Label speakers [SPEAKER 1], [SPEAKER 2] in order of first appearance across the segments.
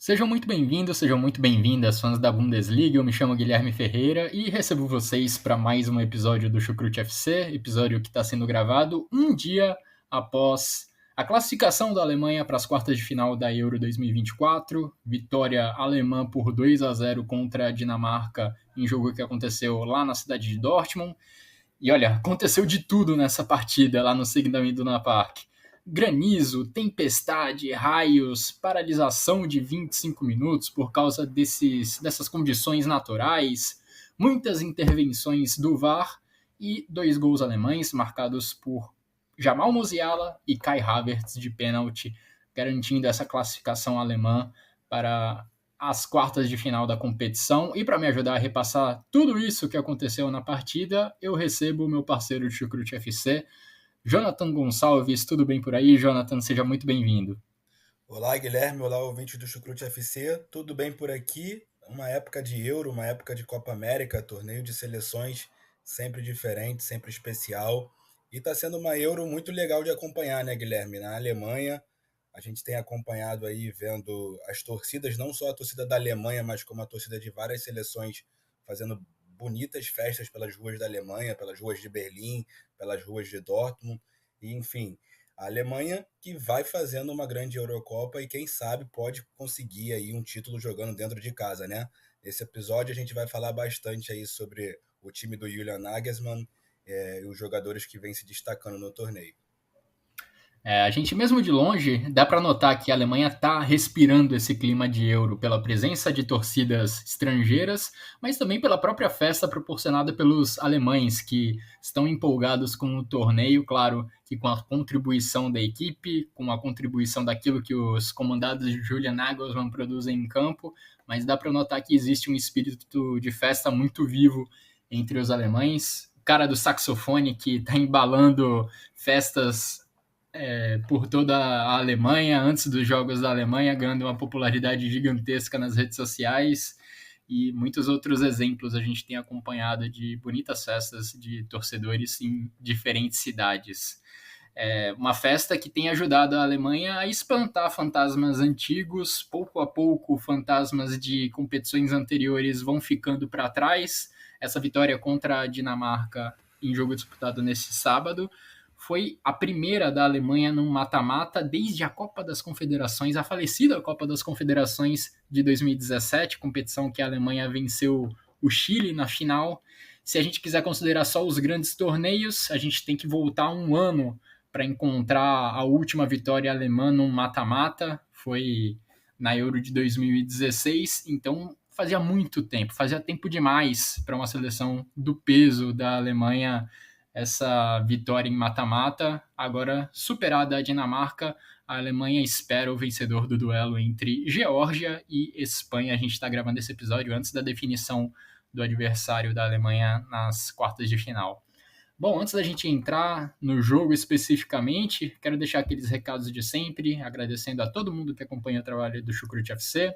[SPEAKER 1] Sejam muito bem-vindos, sejam muito bem-vindas, fãs da Bundesliga. Eu me chamo Guilherme Ferreira e recebo vocês para mais um episódio do Chucrute FC, episódio que está sendo gravado um dia após a classificação da Alemanha para as quartas de final da Euro 2024, vitória alemã por 2-0 contra a Dinamarca em jogo que aconteceu lá na cidade de Dortmund. E olha, aconteceu de tudo nessa partida lá no Signal Iduna Park. Granizo, tempestade, raios, paralisação de 25 minutos por causa dessas condições naturais, muitas intervenções do VAR e 2 gols alemães marcados por Jamal Musiala e Kai Havertz de pênalti, garantindo essa classificação alemã para as quartas de final da competição. E para me ajudar a repassar tudo isso que aconteceu na partida, eu recebo o meu parceiro de Chucrute FC, Jonathan Gonçalves. Tudo bem por aí, Jonathan? Seja muito bem-vindo.
[SPEAKER 2] Olá, Guilherme. Olá, ouvinte do Chucrute FC. Tudo bem por aqui? Uma época de Euro, uma época de Copa América, torneio de seleções sempre diferente, sempre especial. E está sendo uma Euro muito legal de acompanhar, né, Guilherme? Na Alemanha, a gente tem acompanhado aí, vendo as torcidas, não só a torcida da Alemanha, mas como a torcida de várias seleções fazendo bonitas festas pelas ruas da Alemanha, pelas ruas de Berlim, pelas ruas de Dortmund. E, enfim, a Alemanha que vai fazendo uma grande Eurocopa e quem sabe pode conseguir aí um título jogando dentro de casa, né? Nesse episódio a gente vai falar bastante aí sobre o time do Julian Nagelsmann e os jogadores que vêm se destacando no torneio.
[SPEAKER 1] A gente mesmo de longe dá para notar que a Alemanha está respirando esse clima de Euro pela presença de torcidas estrangeiras, mas também pela própria festa proporcionada pelos alemães que estão empolgados com o torneio, claro que com a contribuição da equipe, com a contribuição daquilo que os comandados de Julian Nagelsmann produzem em campo, mas dá para notar que existe um espírito de festa muito vivo entre os alemães. O cara do saxofone que está embalando festas por toda a Alemanha, antes dos Jogos da Alemanha, ganhando uma popularidade gigantesca nas redes sociais, e muitos outros exemplos a gente tem acompanhado de bonitas festas de torcedores em diferentes cidades. Uma festa que tem ajudado a Alemanha a espantar fantasmas antigos. Pouco a pouco, fantasmas de competições anteriores vão ficando para trás. Essa vitória contra a Dinamarca em jogo disputado nesse sábado foi a primeira da Alemanha num mata-mata desde a Copa das Confederações, a falecida Copa das Confederações de 2017, competição que a Alemanha venceu o Chile na final. Se a gente quiser considerar só os grandes torneios, a gente tem que voltar um ano para encontrar a última vitória alemã num mata-mata. Foi na Euro de 2016, então fazia tempo demais para uma seleção do peso da Alemanha essa vitória em mata-mata. Agora, superada a Dinamarca, a Alemanha espera o vencedor do duelo entre Geórgia e Espanha. A gente está gravando esse episódio antes da definição do adversário da Alemanha nas quartas de final. Bom, antes da gente entrar no jogo especificamente, quero deixar aqueles recados de sempre, agradecendo a todo mundo que acompanha o trabalho do Chucrute FC.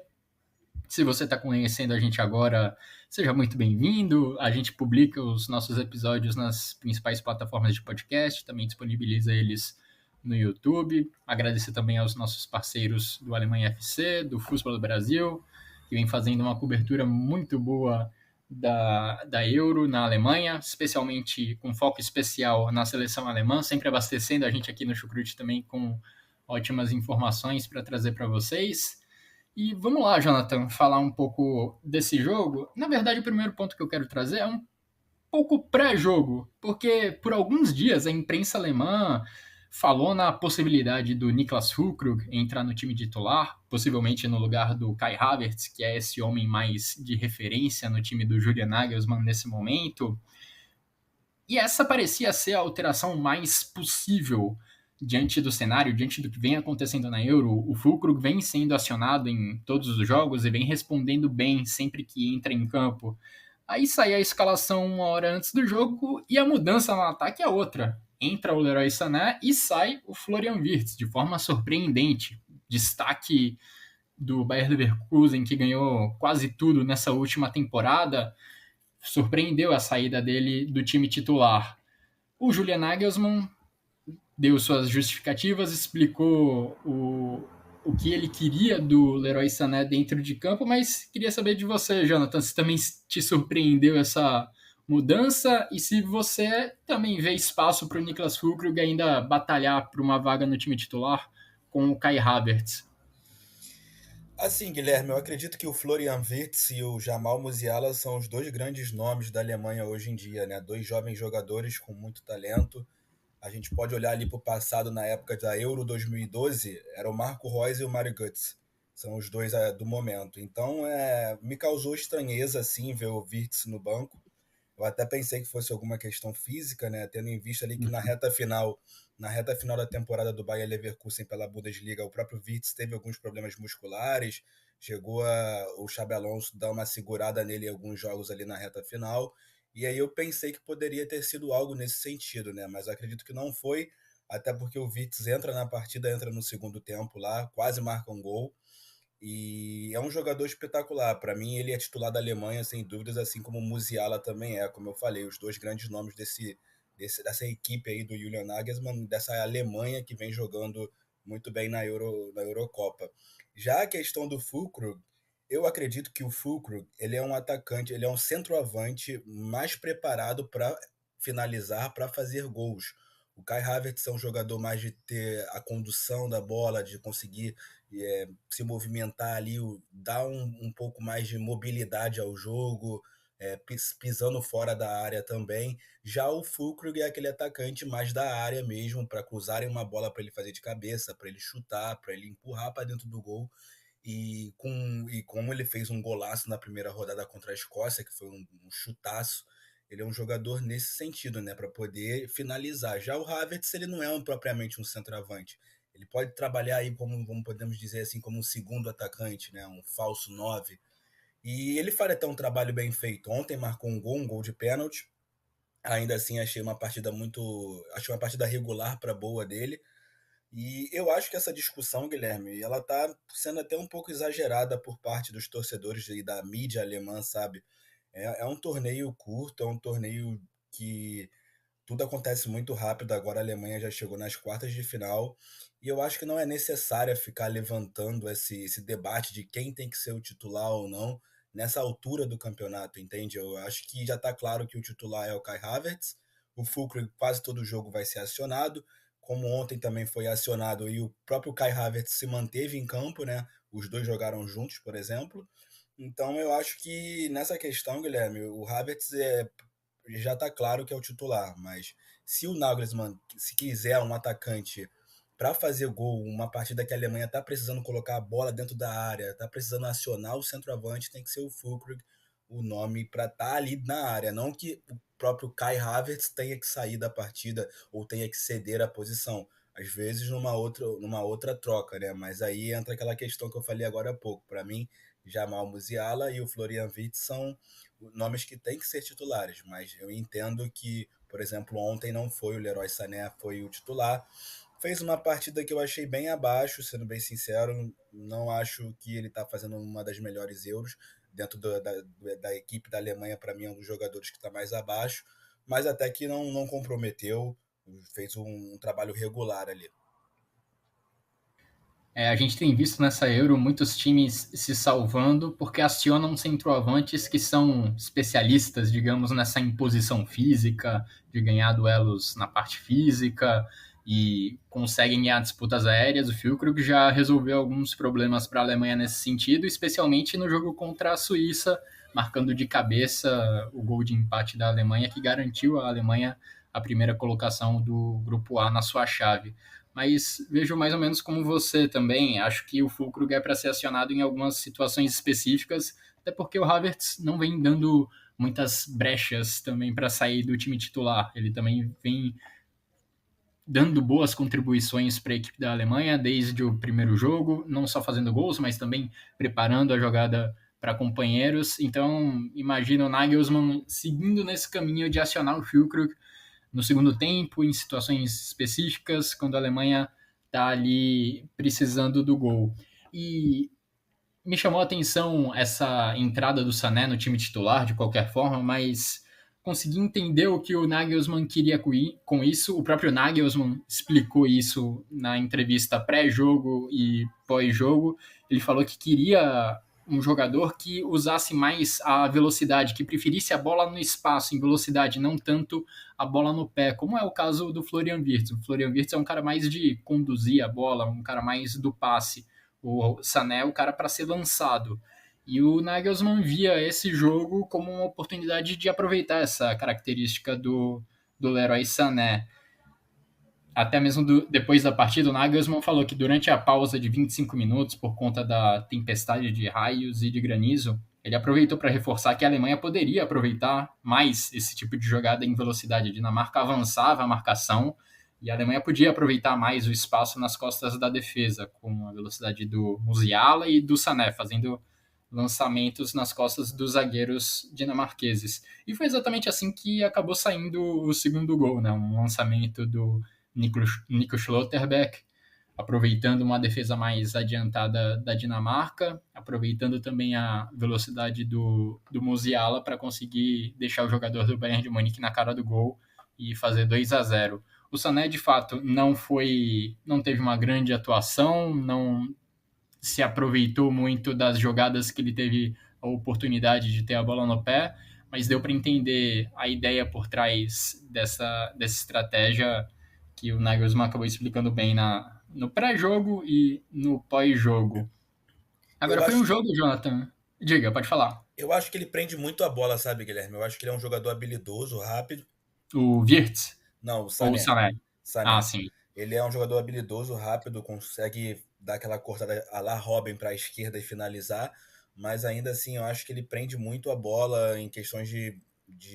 [SPEAKER 1] Se você está conhecendo a gente agora, seja muito bem-vindo. A gente publica os nossos episódios nas principais plataformas de podcast, também disponibiliza eles no YouTube. Agradecer também aos nossos parceiros do Alemanha FC, do Futebol do Brasil, que vem fazendo uma cobertura muito boa da Euro na Alemanha, especialmente com foco especial na seleção alemã, sempre abastecendo a gente aqui no Chucrute também com ótimas informações para trazer para vocês. E vamos lá, Jonathan, falar um pouco desse jogo. Na verdade, o primeiro ponto que eu quero trazer é um pouco pré-jogo, porque por alguns dias a imprensa alemã falou na possibilidade do Niklas Füllkrug entrar no time titular, possivelmente no lugar do Kai Havertz, que é esse homem mais de referência no time do Julian Nagelsmann nesse momento. E essa parecia ser a alteração mais possível diante do cenário, diante do que vem acontecendo na Euro. O Fulkrug vem sendo acionado em todos os jogos e vem respondendo bem sempre que entra em campo. Aí sai a escalação uma hora antes do jogo e a mudança no ataque é outra. Entra o Leroy Sané e sai o Florian Wirtz, de forma surpreendente. Destaque do Bayer Leverkusen, que ganhou quase tudo nessa última temporada, surpreendeu a saída dele do time titular. O Julian Nagelsmann deu suas justificativas, explicou o que ele queria do Leroy Sané dentro de campo, mas queria saber de você, Jonathan, se também te surpreendeu essa mudança e se você também vê espaço para o Niklas Füllkrug ainda batalhar por uma vaga no time titular com o Kai Havertz.
[SPEAKER 2] Assim, Guilherme, eu acredito que o Florian Wirtz e o Jamal Musiala são os dois grandes nomes da Alemanha hoje em dia, né? Dois jovens jogadores com muito talento. A gente pode olhar ali para o passado, na época da Euro 2012, era o Marco Reus e o Mario Götze. São os dois do momento. Então, me causou estranheza, assim, ver o Wirtz no banco. Eu até pensei que fosse alguma questão física, né? Tendo em vista ali que na reta final da temporada do Bayer Leverkusen pela Bundesliga, o próprio Wirtz teve alguns problemas musculares, chegou o Xabi Alonso dar uma segurada nele em alguns jogos ali na reta final, e aí eu pensei que poderia ter sido algo nesse sentido, né? Mas acredito que não foi, até porque o Wirtz entra na partida, entra no segundo tempo lá, quase marca um gol, e é um jogador espetacular. Para mim, ele é titular da Alemanha, sem dúvidas, assim como o Musiala também é, como eu falei, os dois grandes nomes dessa equipe aí do Julian Nagelsmann, dessa Alemanha que vem jogando muito bem na Eurocopa. Já a questão do Füllkrug, eu acredito que o Füllkrug, ele é um atacante, ele é um centroavante mais preparado para finalizar, para fazer gols. O Kai Havertz é um jogador mais de ter a condução da bola, de conseguir se movimentar ali, dar um pouco mais de mobilidade ao jogo, pisando fora da área também. Já o Füllkrug é aquele atacante mais da área mesmo, para cruzarem uma bola para ele fazer de cabeça, para ele chutar, para ele empurrar para dentro do gol. E como ele fez um golaço na primeira rodada contra a Escócia, que foi um chutaço, ele é um jogador nesse sentido, né, para poder finalizar. Já o Havertz, ele não é propriamente um centroavante. Ele pode trabalhar aí como podemos dizer assim, como um segundo atacante, né, um falso 9. E ele faz até um trabalho bem feito. Ontem marcou um gol de pênalti. Ainda assim, achei uma partida regular para boa dele. E eu acho que essa discussão, Guilherme, ela tá sendo até um pouco exagerada por parte dos torcedores e da mídia alemã, sabe? É um torneio curto, é um torneio que tudo acontece muito rápido. Agora a Alemanha já chegou nas quartas de final e eu acho que não é necessário ficar levantando esse debate de quem tem que ser o titular ou não nessa altura do campeonato, entende? Eu acho que já está claro que o titular é o Kai Havertz, o Füllkrug quase todo jogo vai ser acionado, como ontem também foi acionado e o próprio Kai Havertz se manteve em campo, né? Os dois jogaram juntos, por exemplo. Então eu acho que nessa questão, Guilherme, o Havertz já está claro que é o titular, mas se o Nagelsmann, se quiser um atacante para fazer gol, uma partida que a Alemanha está precisando colocar a bola dentro da área, está precisando acionar o centroavante, tem que ser o Füllkrug o nome para estar ali na área, não que o próprio Kai Havertz tenha que sair da partida ou tenha que ceder a posição. Às vezes numa outra troca, né? Mas aí entra aquela questão que eu falei agora há pouco. Para mim, Jamal Musiala e o Florian Wirtz são nomes que têm que ser titulares, mas eu entendo que, por exemplo, ontem não foi o Leroy Sané, foi o titular. Fez uma partida que eu achei bem abaixo, sendo bem sincero. Não acho que ele está fazendo uma das melhores Euros. Dentro da equipe da Alemanha, para mim, é um dos jogadores que está mais abaixo, mas até que não comprometeu, fez um trabalho regular ali.
[SPEAKER 1] A gente tem visto nessa Euro muitos times se salvando porque acionam centroavantes que são especialistas, digamos, nessa imposição física, de ganhar duelos na parte física e conseguem ganhar disputas aéreas. O Füllkrug já resolveu alguns problemas para a Alemanha nesse sentido, especialmente no jogo contra a Suíça, marcando de cabeça o gol de empate da Alemanha, que garantiu à Alemanha a primeira colocação do Grupo A na sua chave. Mas vejo mais ou menos como você também. Acho que o Füllkrug é para ser acionado em algumas situações específicas, até porque o Havertz não vem dando muitas brechas também para sair do time titular. Ele também vem dando boas contribuições para a equipe da Alemanha desde o primeiro jogo, não só fazendo gols, mas também preparando a jogada para companheiros. Então, imagino o Nagelsmann seguindo nesse caminho de acionar o Füllkrug no segundo tempo, em situações específicas, quando a Alemanha está ali precisando do gol. E me chamou a atenção essa entrada do Sané no time titular, de qualquer forma, mas consegui entender o que o Nagelsmann queria com isso. O próprio Nagelsmann explicou isso na entrevista pré-jogo e pós-jogo. Ele falou que queria um jogador que usasse mais a velocidade, que preferisse a bola no espaço, em velocidade, não tanto a bola no pé, como é o caso do Florian Wirtz. O Florian Wirtz é um cara mais de conduzir a bola, um cara mais do passe. O Sané é o cara para ser lançado. E o Nagelsmann via esse jogo como uma oportunidade de aproveitar essa característica do Leroy Sané. Até mesmo depois da partida, o Nagelsmann falou que durante a pausa de 25 minutos, por conta da tempestade de raios e de granizo, ele aproveitou para reforçar que a Alemanha poderia aproveitar mais esse tipo de jogada em velocidade. A Dinamarca avançava a marcação e a Alemanha podia aproveitar mais o espaço nas costas da defesa, com a velocidade do Musiala e do Sané, fazendo lançamentos nas costas dos zagueiros dinamarqueses. E foi exatamente assim que acabou saindo o segundo gol, né? Um lançamento do Nico Schlotterbeck, aproveitando uma defesa mais adiantada da Dinamarca, aproveitando também a velocidade do Musiala para conseguir deixar o jogador do Bayern de Munique na cara do gol e fazer 2-0. O Sané, de fato, não teve uma grande atuação, não se aproveitou muito das jogadas que ele teve a oportunidade de ter a bola no pé, mas deu para entender a ideia por trás dessa estratégia que o Nagelsmann acabou explicando bem no pré-jogo e no pós-jogo.
[SPEAKER 2] Eu
[SPEAKER 1] Agora foi um
[SPEAKER 2] acho,
[SPEAKER 1] jogo, Jonathan. Diga, pode falar.
[SPEAKER 2] eu acho que ele prende muito a bola, sabe, Guilherme? Eu acho que ele é um jogador habilidoso, rápido.
[SPEAKER 1] O Wirtz
[SPEAKER 2] Não, o
[SPEAKER 1] ou o
[SPEAKER 2] Sané.
[SPEAKER 1] Sané? Ah,
[SPEAKER 2] Sané.
[SPEAKER 1] sim.
[SPEAKER 2] Ele é um jogador habilidoso, rápido, consegue dar aquela cortada a la Robin para a esquerda e finalizar, mas ainda assim eu acho que ele prende muito a bola em questões de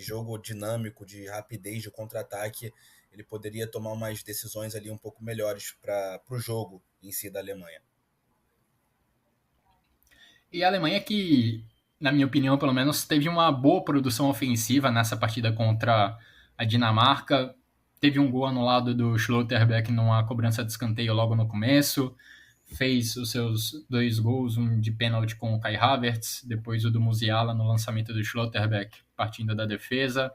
[SPEAKER 2] jogo dinâmico, de rapidez, de contra-ataque. Ele poderia tomar umas decisões ali um pouco melhores para o jogo em si da Alemanha.
[SPEAKER 1] E a Alemanha que, na minha opinião, pelo menos, teve uma boa produção ofensiva nessa partida contra a Dinamarca. Teve um gol anulado do Schlotterbeck numa cobrança de escanteio logo no começo. Fez os seus 2 gols, um de pênalti com o Kai Havertz, depois o do Musiala no lançamento do Schlotterbeck, partindo da defesa.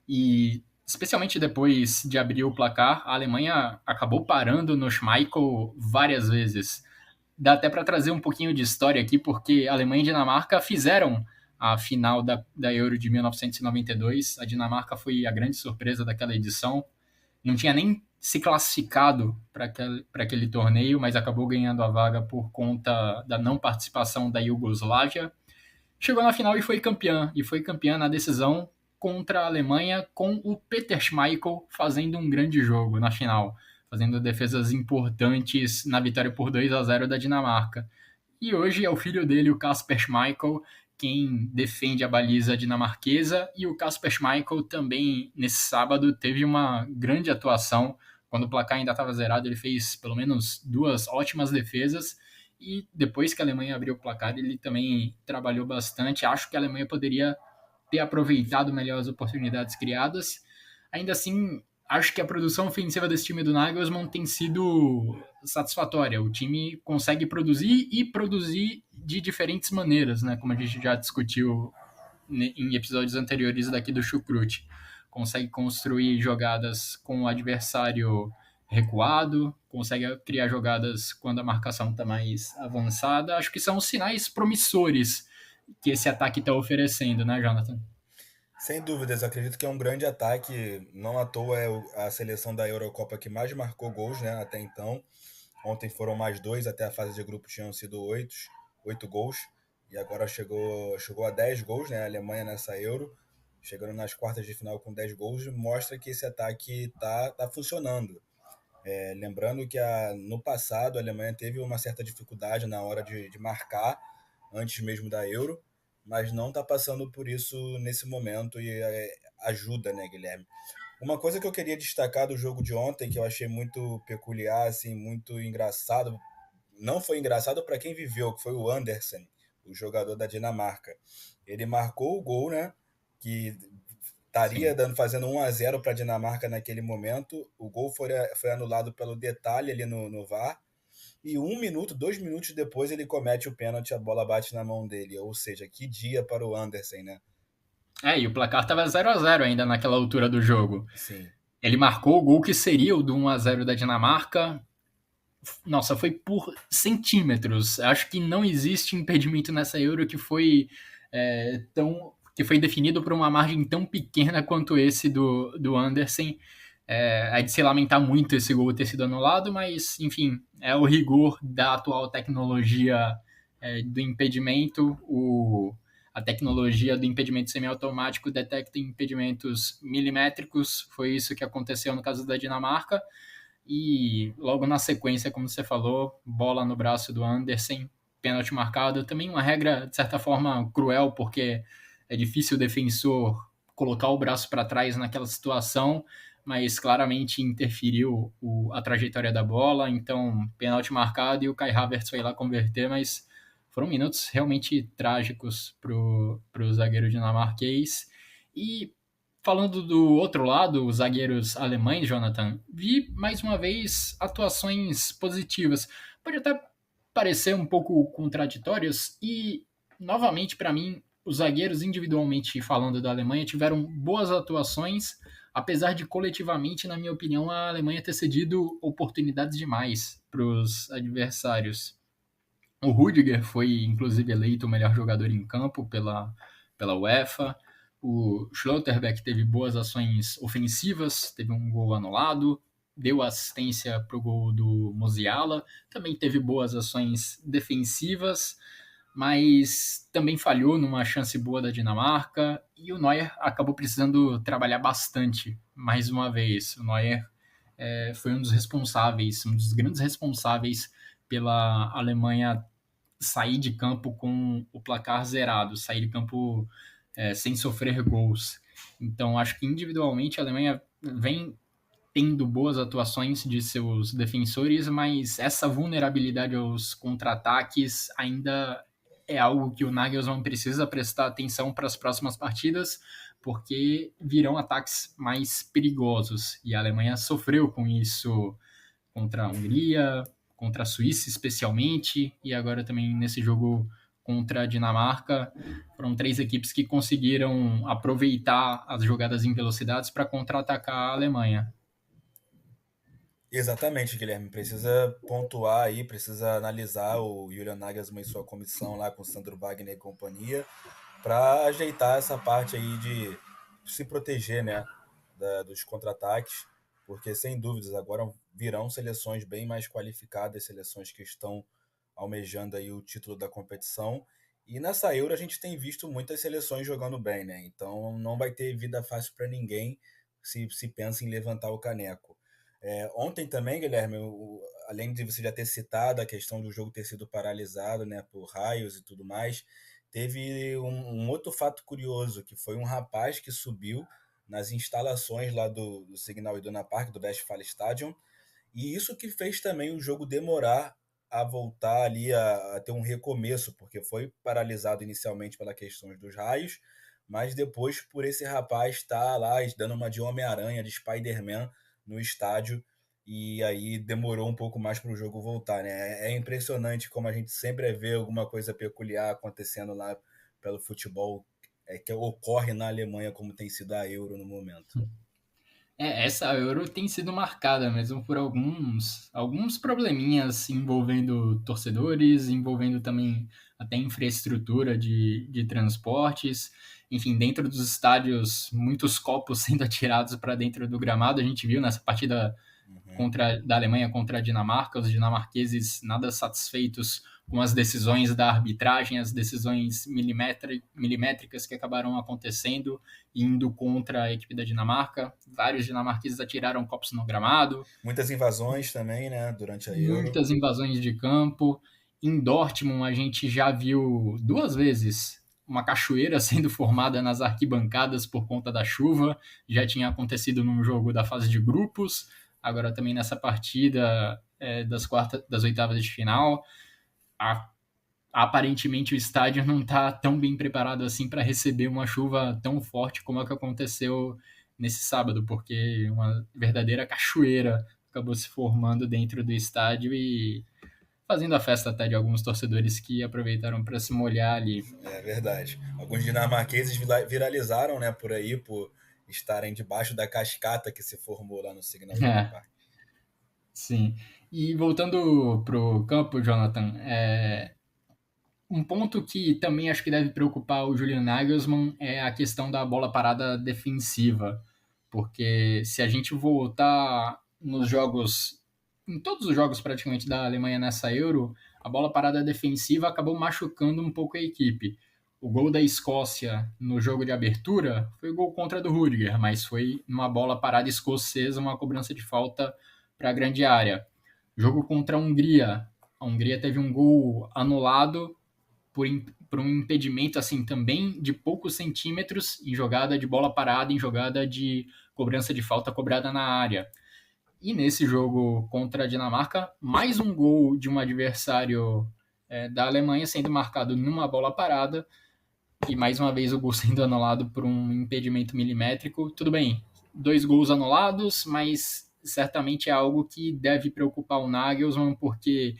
[SPEAKER 1] E especialmente depois de abrir o placar, a Alemanha acabou parando no Schmeichel várias vezes. Dá até para trazer um pouquinho de história aqui, porque a Alemanha e a Dinamarca fizeram a final da Euro de 1992. A Dinamarca foi a grande surpresa daquela edição. Não tinha nem se classificado para aquele torneio, mas acabou ganhando a vaga por conta da não participação da Iugoslávia. Chegou na final e foi campeã na decisão contra a Alemanha, com o Peter Schmeichel fazendo um grande jogo na final, fazendo defesas importantes na vitória por 2-0 da Dinamarca. E hoje é o filho dele, o Kasper Schmeichel, quem defende a baliza dinamarquesa, e o Kasper Schmeichel também, nesse sábado, teve uma grande atuação. Quando o placar ainda estava zerado, ele fez pelo menos 2 ótimas defesas, e depois que a Alemanha abriu o placar, ele também trabalhou bastante. Acho que a Alemanha poderia ter aproveitado melhor as oportunidades criadas. Ainda assim, acho que a produção ofensiva desse time do Nagelsmann tem sido satisfatória. O time consegue produzir e produzir de diferentes maneiras, né? Como a gente já discutiu em episódios anteriores daqui do Chucrute. Consegue construir jogadas com o adversário recuado, consegue criar jogadas quando a marcação está mais avançada. Acho que são sinais promissores que esse ataque está oferecendo, né, Jonathan?
[SPEAKER 2] Sem dúvidas, acredito que é um grande ataque. Não à toa é a seleção da Eurocopa que mais marcou gols, né, até então. Ontem foram mais 2, até a fase de grupo tinham sido 8 gols. E agora chegou a 10 gols, né, a Alemanha nessa Euro. Chegando nas quartas de final com 10 gols, mostra que esse ataque tá funcionando. Lembrando que no passado a Alemanha teve uma certa dificuldade na hora de marcar, antes mesmo da Euro, mas não está passando por isso nesse momento e ajuda, né, Guilherme? Uma coisa que eu queria destacar do jogo de ontem, que eu achei muito peculiar, assim, muito engraçado, não foi engraçado para quem viveu, que foi o Andersen, o jogador da Dinamarca. Ele marcou o gol, né? Que estaria
[SPEAKER 1] Sim.
[SPEAKER 2] fazendo 1-0 para a Dinamarca naquele momento. O gol foi anulado pelo detalhe ali no VAR. E 1 minuto, 2 minutos depois ele comete o pênalti, a bola bate na mão dele. Ou seja, que dia para o Andersen, né?
[SPEAKER 1] E o placar estava 0-0 ainda naquela altura do jogo.
[SPEAKER 2] Sim.
[SPEAKER 1] Ele marcou o gol que seria o do 1-0 da Dinamarca. Nossa, foi por centímetros. Acho que não existe impedimento nessa Euro que foi definido por uma margem tão pequena quanto esse do Andersen. É de se lamentar muito esse gol ter sido anulado, mas, enfim, é o rigor da atual tecnologia do impedimento. A tecnologia do impedimento semiautomático detecta impedimentos milimétricos. Foi isso que aconteceu no caso da Dinamarca. E logo na sequência, como você falou, bola no braço do Andersen, pênalti marcado. Também uma regra, de certa forma, cruel, porque é difícil o defensor colocar o braço para trás naquela situação, mas claramente interferiu a trajetória da bola. Então, pênalti marcado e o Kai Havertz foi lá converter, mas foram minutos realmente trágicos para o zagueiro dinamarquês. E falando do outro lado, os zagueiros alemães, Jonathan, vi mais uma vez atuações positivas. Pode até parecer um pouco contraditórias e, novamente, para mim, os zagueiros, individualmente falando da Alemanha, tiveram boas atuações, apesar de coletivamente, na minha opinião, a Alemanha ter cedido oportunidades demais para os adversários. O Rudiger foi, inclusive, eleito o melhor jogador em campo pela UEFA. O Schlotterbeck teve boas ações ofensivas, teve um gol anulado, deu assistência para o gol do Musiala, também teve boas ações defensivas, mas também falhou numa chance boa da Dinamarca, e o Neuer acabou precisando trabalhar bastante, mais uma vez. O Neuer foi um dos responsáveis, um dos grandes responsáveis pela Alemanha sair de campo com o placar zerado, sair de campo sem sofrer gols. Então, acho que individualmente a Alemanha vem tendo boas atuações de seus defensores, mas essa vulnerabilidade aos contra-ataques ainda é algo que o Nagelsmann precisa prestar atenção para as próximas partidas, porque virão ataques mais perigosos. E a Alemanha sofreu com isso contra a Hungria, contra a Suíça especialmente, e agora também nesse jogo contra a Dinamarca. Foram três equipes que conseguiram aproveitar as jogadas em velocidades para contra-atacar a Alemanha.
[SPEAKER 2] Exatamente, Guilherme. Precisa pontuar aí, precisa analisar o Julian Nagelsmann e sua comissão lá com o Sandro Wagner e companhia para ajeitar essa parte aí de se proteger, né, dos contra-ataques, porque sem dúvidas agora virão seleções bem mais qualificadas, seleções que estão almejando aí o título da competição. E nessa Euro a gente tem visto muitas seleções jogando bem, né? Então não vai ter vida fácil para ninguém se pensa em levantar o caneco. Ontem também, Guilherme, além de você já ter citado a questão do jogo ter sido paralisado, né, por raios e tudo mais, teve um outro fato curioso, que foi um rapaz que subiu nas instalações lá do Signal Iduna Park, do Westfalen Stadion, e isso que fez também o jogo demorar a voltar ali a ter um recomeço, porque foi paralisado inicialmente pela questão dos raios, mas depois por esse rapaz estar lá dando uma de Homem-Aranha, de Spider-Man no estádio, e aí demorou um pouco mais para o jogo voltar, né? É impressionante como a gente sempre vê alguma coisa peculiar acontecendo lá pelo futebol que ocorre na Alemanha, como tem sido a Euro no momento.
[SPEAKER 1] Essa Euro tem sido marcada mesmo por alguns probleminhas envolvendo torcedores, envolvendo também até infraestrutura de transportes. Enfim, dentro dos estádios, muitos copos sendo atirados para dentro do gramado. A gente viu nessa partida
[SPEAKER 2] Uhum.
[SPEAKER 1] da Alemanha contra a Dinamarca, os dinamarqueses nada satisfeitos com as decisões da arbitragem, as decisões milimétricas que acabaram acontecendo, indo contra a equipe da Dinamarca. Vários dinamarqueses atiraram copos no gramado,
[SPEAKER 2] Muitas invasões também, né, durante a Euro.
[SPEAKER 1] muitas invasões de campo. Em Dortmund, a gente já viu duas vezes uma cachoeira sendo formada nas arquibancadas por conta da chuva. Já tinha acontecido num jogo da fase de grupos, agora também nessa partida das oitavas de final. A, Aparentemente o estádio não está tão bem preparado assim para receber uma chuva tão forte como a que aconteceu nesse sábado, porque uma verdadeira cachoeira acabou se formando dentro do estádio e fazendo a festa até de alguns torcedores que aproveitaram para se molhar ali.
[SPEAKER 2] É verdade. Alguns dinamarqueses viralizaram, né, por aí, por estarem debaixo da cascata que se formou lá no Signal Iduna
[SPEAKER 1] É,
[SPEAKER 2] Park.
[SPEAKER 1] sim. E voltando pro campo, Jonathan, um ponto que também acho que deve preocupar o Julian Nagelsmann é a questão da bola parada defensiva, porque se a gente voltar nos jogos, em todos os jogos praticamente da Alemanha nessa Euro, a bola parada defensiva acabou machucando um pouco a equipe. O gol da Escócia no jogo de abertura foi o gol contra do Rudiger, mas foi uma bola parada escocesa, uma cobrança de falta para a grande área. Jogo contra a Hungria teve um gol anulado por um impedimento assim também de poucos centímetros em jogada de bola parada, em jogada de cobrança de falta cobrada na área. E nesse jogo contra a Dinamarca, mais um gol de um adversário da Alemanha sendo marcado numa bola parada e mais uma vez o gol sendo anulado por um impedimento milimétrico. Tudo bem, 2 gols anulados, mas certamente é algo que deve preocupar o Nagelsmann, porque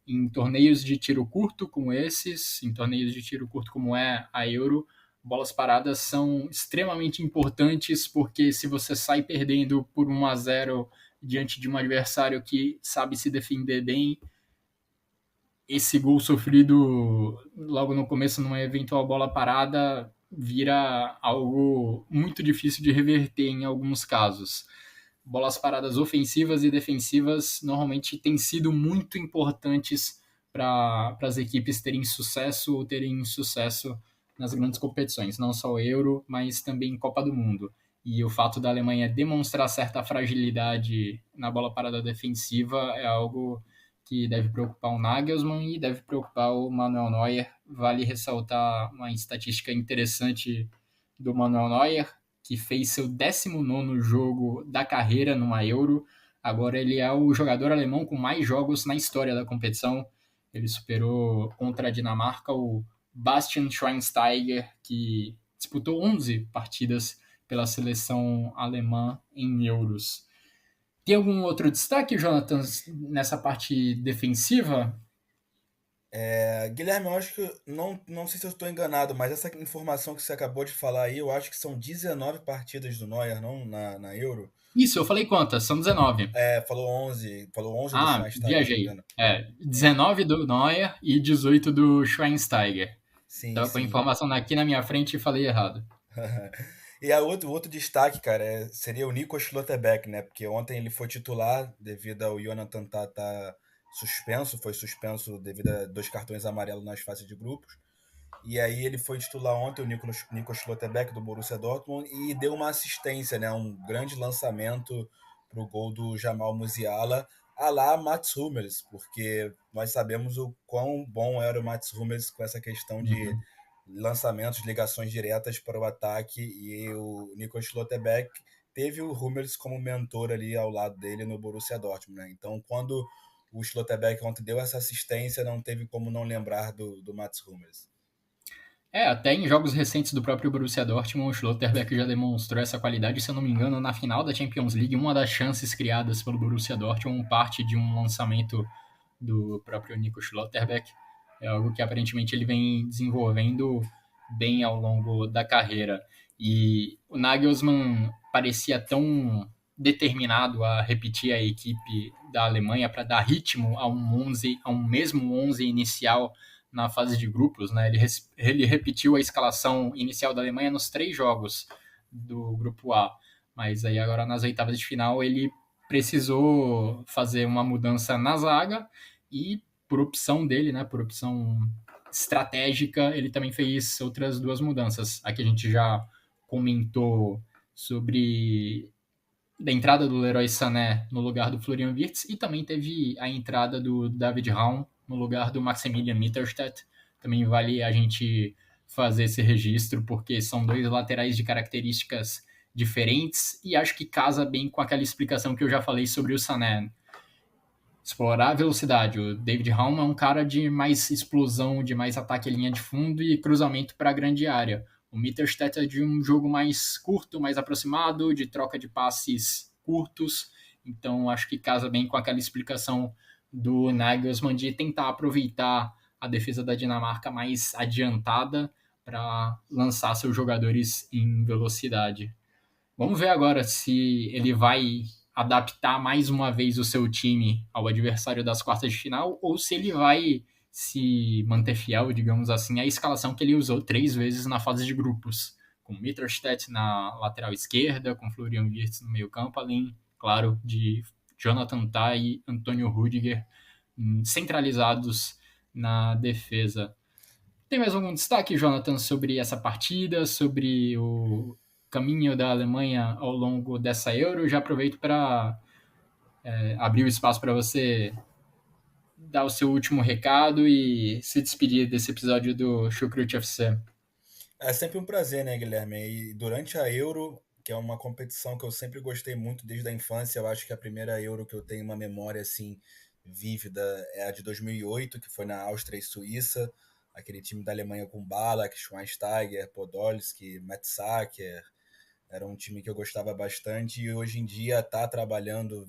[SPEAKER 1] em torneios de tiro curto como esses, em torneios de tiro curto como é a Euro, bolas paradas são extremamente importantes, porque se você sai perdendo por 1-0 diante de um adversário que sabe se defender bem, esse gol sofrido logo no começo numa eventual bola parada vira algo muito difícil de reverter em alguns casos. Bolas paradas ofensivas e defensivas normalmente têm sido muito importantes para as equipes terem sucesso ou terem insucesso nas grandes competições, não só o Euro, mas também Copa do Mundo. E o fato da Alemanha demonstrar certa fragilidade na bola parada defensiva é algo que deve preocupar o Nagelsmann e deve preocupar o Manuel Neuer. Vale ressaltar uma estatística interessante do Manuel Neuer, que fez seu 19º jogo da carreira numa Euro. Agora ele é o jogador alemão com mais jogos na história da competição. Ele superou contra a Dinamarca o Bastian Schweinsteiger, que disputou 11 partidas pela seleção alemã em Euros. Tem algum outro destaque, Jonathan, nessa parte defensiva?
[SPEAKER 2] Guilherme, eu acho que não sei se eu estou enganado, mas essa informação que você acabou de falar aí, eu acho que são 19 partidas do Neuer, não, na Euro.
[SPEAKER 1] Isso, eu falei quantas? São 19.
[SPEAKER 2] Falou 11 do
[SPEAKER 1] Ah,
[SPEAKER 2] Schweinsteiger, se não me
[SPEAKER 1] viajei.
[SPEAKER 2] engano.
[SPEAKER 1] 19 do Neuer e 18 do Schweinsteiger.
[SPEAKER 2] Sim,
[SPEAKER 1] Estava com a
[SPEAKER 2] sim.
[SPEAKER 1] informação aqui na minha frente e falei errado.
[SPEAKER 2] E o outro destaque, cara, seria o Nico Schlotterbeck, né? Porque ontem ele foi titular devido ao Jonathan tá suspenso, foi suspenso devido a 2 cartões amarelos nas fases de grupos. E aí ele foi titular ontem, o Nico Schlotterbeck do Borussia Dortmund, e deu uma assistência, né? Um grande lançamento para o gol do Jamal Musiala, a lá Mats Hummels, porque nós sabemos o quão bom era o Mats Hummels com essa questão de
[SPEAKER 1] Uhum.
[SPEAKER 2] lançamentos, ligações diretas para o ataque, e o Nico Schlotterbeck teve o Hummels como mentor ali ao lado dele no Borussia Dortmund, né? Então, quando o Schlotterbeck ontem deu essa assistência, não teve como não lembrar do Mats Hummels.
[SPEAKER 1] Até em jogos recentes do próprio Borussia Dortmund, o Schlotterbeck já demonstrou essa qualidade. Se eu não me engano, na final da Champions League, uma das chances criadas pelo Borussia Dortmund parte de um lançamento do próprio Nico Schlotterbeck. É algo que aparentemente ele vem desenvolvendo bem ao longo da carreira. E o Nagelsmann parecia tão determinado a repetir a equipe da Alemanha para dar ritmo a um mesmo 11 inicial na fase de grupos, né? Ele repetiu a escalação inicial da Alemanha nos 3 jogos do grupo A, mas aí agora nas oitavas de final ele precisou fazer uma mudança na zaga e por opção dele, né, por opção estratégica, ele também fez outras 2 mudanças. Aqui a gente já comentou sobre da entrada do Leroy Sané no lugar do Florian Wirtz e também teve a entrada do David Raum no lugar do Maximilian Mittelstadt. Também vale a gente fazer esse registro porque são 2 laterais de características diferentes e acho que casa bem com aquela explicação que eu já falei sobre o Sané. Explorar a velocidade. O David Raum é um cara de mais explosão, de mais ataque em linha de fundo e cruzamento para a grande área. O Mittelstadt é de um jogo mais curto, mais aproximado, de troca de passes curtos. Então, acho que casa bem com aquela explicação do Nagelsmann de tentar aproveitar a defesa da Dinamarca mais adiantada para lançar seus jogadores em velocidade. Vamos ver agora se ele vai adaptar mais uma vez o seu time ao adversário das quartas de final ou se ele vai se manter fiel, digamos assim, à escalação que ele usou 3 vezes na fase de grupos, com Mittelstadt na lateral esquerda, com Florian Wirtz no meio campo, além, claro, de Jonathan Tah e Antônio Rüdiger centralizados na defesa. Tem mais algum destaque, Jonathan, sobre essa partida, sobre o caminho da Alemanha ao longo dessa Euro? Já aproveito para abrir o espaço para você dar o seu último recado e se despedir desse episódio do Chucrute FC.
[SPEAKER 2] É sempre um prazer, né, Guilherme? E durante a Euro, que é uma competição que eu sempre gostei muito desde a infância, eu acho que a primeira Euro que eu tenho uma memória assim vívida é a de 2008, que foi na Áustria e Suíça, aquele time da Alemanha com Ballack, Schweinsteiger, Podolski, Mertesacker. Era um time que eu gostava bastante e hoje em dia tá trabalhando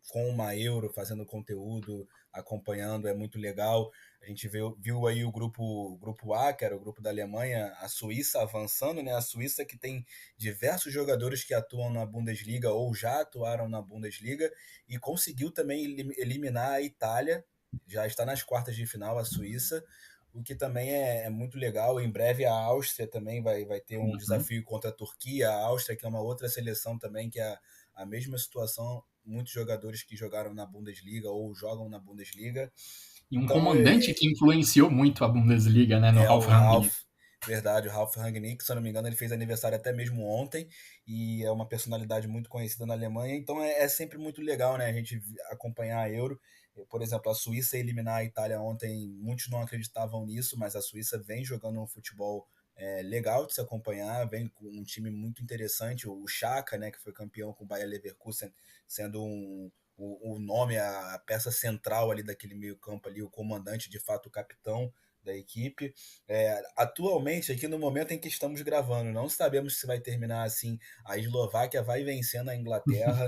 [SPEAKER 2] com uma Euro, fazendo conteúdo, acompanhando, é muito legal. A gente viu aí o grupo A, que era o grupo da Alemanha, a Suíça avançando, né? A Suíça que tem diversos jogadores que atuam na Bundesliga ou já atuaram na Bundesliga e conseguiu também eliminar a Itália, já está nas quartas de final a Suíça, o que também é muito legal. Em breve a Áustria também vai ter um desafio contra a Turquia, a Áustria que é uma outra seleção também que é a mesma situação, muitos jogadores que jogaram na Bundesliga ou jogam na Bundesliga.
[SPEAKER 1] E um então, comandante que influenciou muito a Bundesliga, né, no Ralf Rangnick.
[SPEAKER 2] Verdade, o Ralf Rangnick, se eu não me engano, ele fez aniversário até mesmo ontem e é uma personalidade muito conhecida na Alemanha, então é sempre muito legal, né, a gente acompanhar a Euro. Por exemplo, a Suíça eliminar a Itália ontem, muitos não acreditavam nisso, mas a Suíça vem jogando um futebol legal de se acompanhar, vem com um time muito interessante, o Xhaka, né, que foi campeão com o Bayer Leverkusen, sendo o nome, a peça central ali daquele meio campo ali, o comandante, de fato o capitão da equipe. Atualmente, aqui no momento em que estamos gravando, não sabemos se vai terminar assim, a Eslováquia vai vencendo a Inglaterra,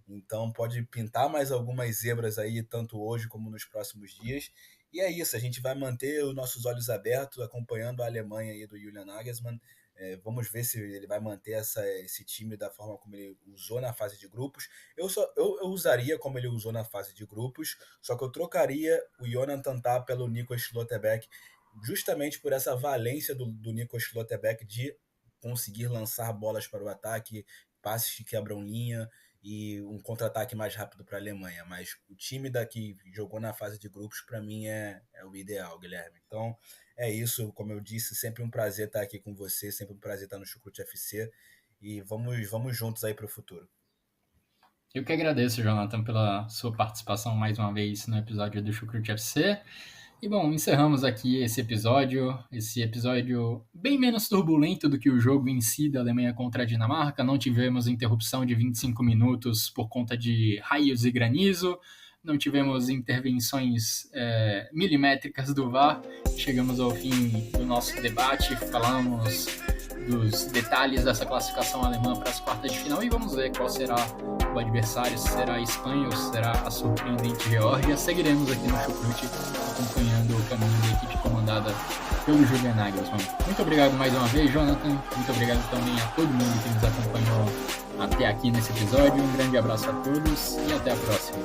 [SPEAKER 2] então pode pintar mais algumas zebras aí, tanto hoje como nos próximos dias. E é isso, a gente vai manter os nossos olhos abertos, acompanhando a Alemanha aí do Julian Nagelsmann. Vamos ver se ele vai manter esse time da forma como ele usou na fase de grupos. Eu usaria como ele usou na fase de grupos, só que eu trocaria o Jonathan Tah pelo Nico Schlotterbeck, justamente por essa valência do Nico Schlotterbeck de conseguir lançar bolas para o ataque, passes que quebram linha e um contra-ataque mais rápido para a Alemanha. Mas o time daqui jogou na fase de grupos, para mim, é o ideal, Guilherme. Então, é isso. Como eu disse, sempre um prazer estar aqui com você, sempre um prazer estar no Chucrute FC. E vamos juntos aí para o futuro.
[SPEAKER 1] Eu que agradeço, Jonathan, pela sua participação mais uma vez no episódio do Chucrute FC. E bom, encerramos aqui esse episódio bem menos turbulento do que o jogo em si da Alemanha contra a Dinamarca. Não tivemos interrupção de 25 minutos por conta de raios e granizo, não tivemos intervenções milimétricas do VAR. Chegamos ao fim do nosso debate, falamos dos detalhes dessa classificação alemã para as quartas de final e vamos ver qual será o adversário, se será a Espanha ou se será a surpreendente Geórgia. Seguiremos aqui no Chucrute acompanhando o caminho da equipe comandada pelo Julian Nagelsmann. Muito obrigado mais uma vez, Jonathan. Muito obrigado também a todo mundo que nos acompanhou até aqui nesse episódio. Um grande abraço a todos e até a próxima.